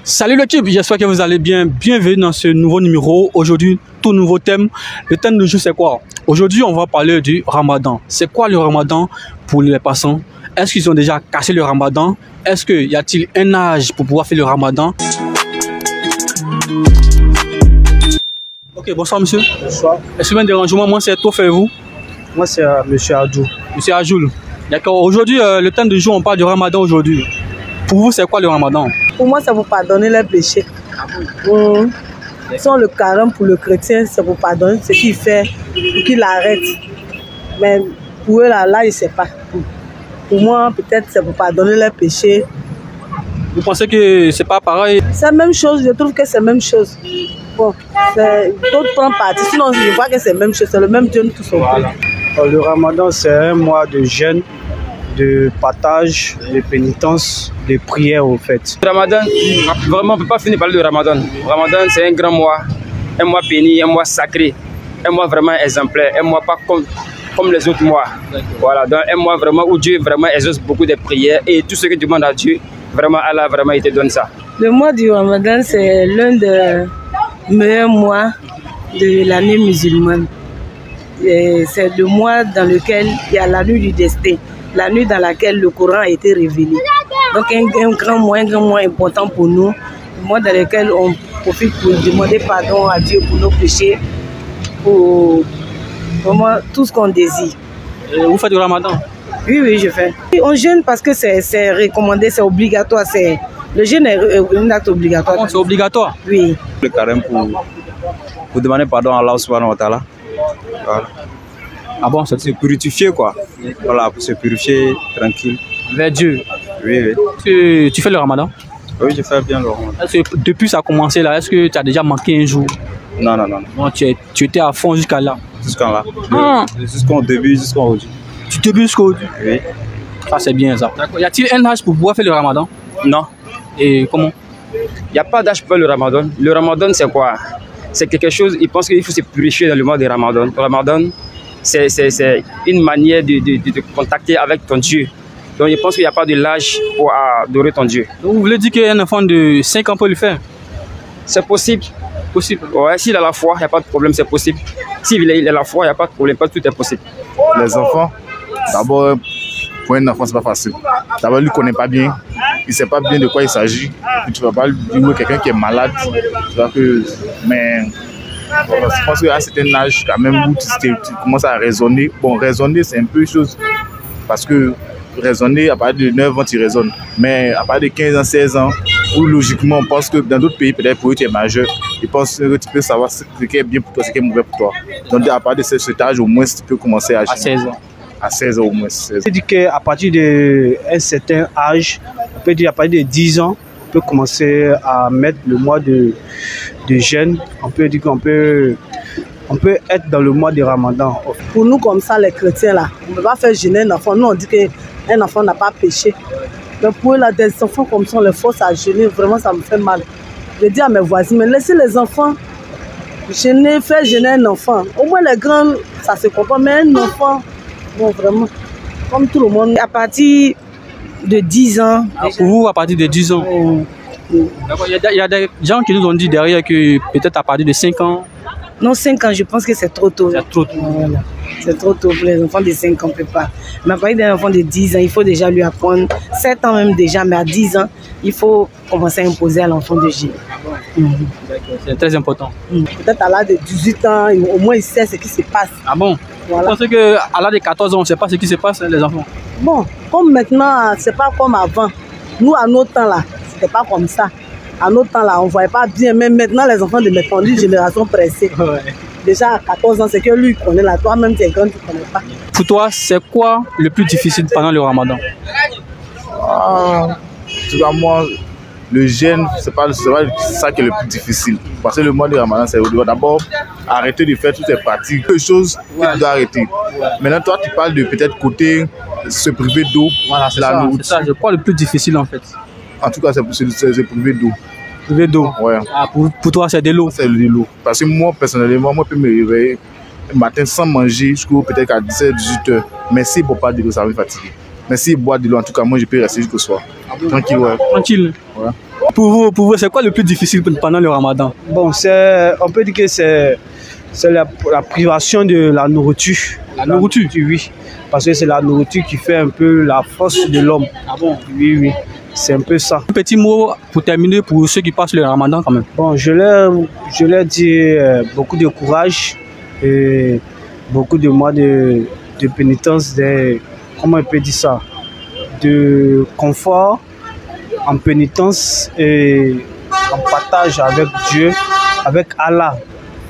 Salut l'équipe, j'espère que vous allez bien. Bienvenue dans ce nouveau numéro. Aujourd'hui, tout nouveau thème. Le thème du jour, c'est quoi? Aujourd'hui, on va parler du Ramadan. C'est quoi le Ramadan pour les passants? Est-ce qu'ils ont déjà cassé le Ramadan? Est-ce qu'il y a-t-il un âge pour pouvoir faire le Ramadan? Ok, bonsoir monsieur. Bonsoir. Excusez-moi de dérangement, moi c'est vous. Moi c'est monsieur Adjou. Monsieur Adjoul. D'accord, aujourd'hui, le thème du jour, on parle du Ramadan aujourd'hui. Pour vous, c'est quoi le Ramadan? Pour moi, c'est pour pardonner les péchés. Sans le carême pour le chrétien, c'est pour pardonner ce qu'il fait, pour qu'il arrête. Mais pour eux, là, il ne sait pas. Pour moi, peut-être c'est pour pardonner les péchés. Vous pensez que c'est pas pareil? C'est la même chose, je trouve que c'est la même chose. Bon, d'autres prennent parti, sinon je vois que c'est la même chose, c'est le même Dieu tout son Voilà. Le Ramadan, c'est un mois de jeûne, de partage, de pénitence, de prière au fait. Le Ramadan, vraiment, on ne peut pas finir par parler de Ramadan. Le Ramadan, c'est un grand mois, un mois béni, un mois sacré, un mois vraiment exemplaire, un mois pas comme les autres mois. Voilà, donc un mois vraiment où Dieu vraiment exauce beaucoup de prières et tout ce que tu demandes à Dieu, vraiment Allah, vraiment, il te donne ça. Le mois du Ramadan, c'est l'un des meilleurs mois de l'année musulmane. C'est le mois dans lequel il y a la nuit du destin, la nuit dans laquelle le Coran a été révélé. Donc un grand mois important pour nous, le mois dans lequel on profite pour demander pardon à Dieu pour nos péchés, pour vraiment tout ce qu'on désire. Et vous faites du Ramadan? Oui, je fais. On jeûne parce que c'est recommandé, c'est obligatoire. Le jeûne est un acte obligatoire. C'est obligatoire? Oui. Le carême pour demander pardon à Allah subhanahu wa ta'ala. Voilà. Ah bon, Se purifier quoi. Voilà, pour se purifier tranquille. vers Dieu. Oui. Tu fais le Ramadan? Oui, je fais bien le Ramadan. Est-ce que depuis ça a commencé là, est-ce que tu as déjà manqué un jour? Non. Non, tu étais à fond jusqu'à là. Jusqu'à là. Ah. Jusqu'au début, jusqu'au aujourd'hui. Tu débutes jusqu'au début? Oui. Ça c'est bien ça. D'accord. Y a-t-il un âge pour pouvoir faire le Ramadan? Non, Et comment? il n'y a pas d'âge pour faire le Ramadan. Le Ramadan, c'est quoi? C'est quelque chose, ils pensent qu'il faut se purifier dans le mois de Ramadan. Le Ramadan, c'est une manière de te contacter avec ton Dieu. Donc, je pense qu'il n'y a pas de l'âge pour adorer ton Dieu. Donc, vous voulez dire qu'un enfant de 5 ans peut le faire? C'est possible. Possible. Ouais, s'il a la foi, il n'y a pas de problème, c'est possible. S'il a la foi, il n'y a pas de problème, tout est possible. Les enfants, d'abord, pour un enfant, c'est pas facile. D'abord, lui ne connaît pas bien, il ne sait pas bien de quoi il s'agit. Tu ne vas pas lui dire quelqu'un qui est malade. Mais je pense qu'à un certain âge, quand même, où tu commences à raisonner. Bon, raisonner, c'est un peu une chose. Parce que raisonner, à partir de 9 ans, tu raisonnes. Mais à partir de 15 ans, 16 ans, où logiquement, on pense que dans d'autres pays, peut-être pour eux, tu es majeur, ils pensent que tu peux savoir ce qui est bien pour toi, ce qui est mauvais pour toi. Donc, à partir de cet âge, au moins, tu peux commencer à agir. À 16 ans. À 16 ans au moins. 16 ans. On peut dire qu'à partir d'un certain âge, on peut dire à partir de 10 ans, on peut commencer à mettre le mois de jeûne. On peut dire qu'on peut être dans le mois de Ramadan. Pour nous, comme ça, les chrétiens, là, on ne peut pas faire jeûner un enfant. Nous, on dit qu'un enfant n'a pas péché. Mais pour eux, là, des enfants comme ça, on les force à jeûner. Vraiment, ça me fait mal. Je dis à mes voisins, mais laissez les enfants jeûner, faire jeûner un enfant. Au moins, les grands, ça se comprend. Mais un enfant, bon, vraiment, comme tout le monde. À partir de 10 ans. Pour vous, à partir de 10 ans? D'accord. Il y a des gens qui nous ont dit derrière que peut-être à partir de 5 ans. Non, 5 ans, je pense que c'est trop tôt. C'est trop tôt. Voilà. C'est trop tôt pour les enfants de 5 ans, on ne peut pas. Mais à partir d'un enfant de 10 ans, il faut déjà lui apprendre, 7 ans même déjà, mais à 10 ans, il faut commencer à imposer à l'enfant de jeûner. D'accord, c'est très important. Peut-être à l'âge de 18 ans, au moins il sait ce qui se passe. Ah bon? Voilà. Vous pensez qu'à l'âge de 14 ans, on ne sait pas ce qui se passe, les enfants? Bon, comme maintenant, c'est pas comme avant. Nous, à nos temps là, c'était pas comme ça. À notre temps là, on ne voyait pas bien. Mais maintenant, les enfants de maintenant, une génération pressée. Ouais. Déjà à 14 ans, c'est que lui, il connaît là. Toi-même, tu es grand, tu ne connais pas. Pour toi, c'est quoi le plus difficile pendant le Ramadan? En tout cas, moi, le jeûne, c'est pas ça qui est le plus difficile. Parce que le mois de Ramadan, c'est d'abord arrêter de faire toutes ces pratiques, les choses que tu dois arrêter. Maintenant, toi, tu parles de peut-être côté se priver d'eau. Voilà, c'est ça. Je crois le plus difficile en fait. En tout cas, c'est se priver d'eau. Priver d'eau? Ouais. Ah, pour toi, c'est de l'eau? C'est de l'eau. Parce que moi, personnellement, je peux me réveiller le matin sans manger jusqu'à peut-être à 17-18 heures. Mais si je ne bois pas de l'eau, ça va me fatiguer. Mais si je bois de l'eau, en tout cas, moi, je peux rester jusqu'au soir. Tranquille, ouais. Tranquille. Ouais. Pour vous, c'est quoi le plus difficile pendant le ramadan? Bon, on peut dire que c'est la privation de la nourriture. La nourriture? Oui, parce que c'est la nourriture qui fait un peu la force de l'homme. Ah bon? Oui, oui, c'est un peu ça. Un petit mot pour terminer pour ceux qui passent le ramadan quand même. Bon, je leur dis beaucoup de courage et beaucoup de mois de pénitence, comment on peut dire ça, de confort, en pénitence et en partage avec Dieu, avec Allah.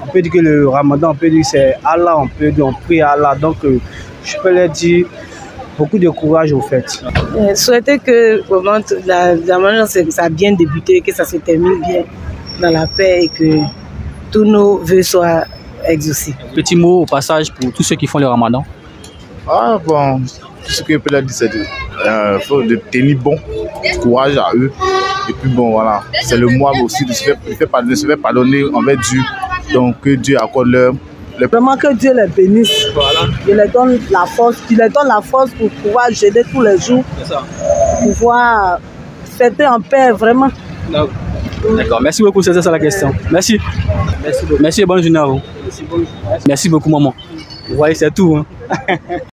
On peut dire que le ramadan, on peut dire que c'est Allah, on prie à Allah. Donc, je peux leur dire beaucoup de courage au fait. Souhaiter que vraiment la manière que ça a bien débuté, que ça se termine bien dans la paix et que tous nos vœux soient exaucés. Petit mot au passage pour tous ceux qui font le ramadan. Ah bon, tout ce que je peux leur dire, c'est de tenir bon, courage à eux. Et puis bon, voilà, c'est le mois aussi de se faire pardonner envers Dieu. Donc que Dieu accorde leur... Vraiment que Dieu les bénisse. Voilà. Il les donne la force, pour pouvoir jeûner tous les jours. C'est ça. Pour pouvoir fêter en paix, vraiment. D'accord, merci beaucoup, c'est ça la question. Merci. Merci et bonne journée à vous. Merci beaucoup, maman. Vous voyez, c'est tout. Hein.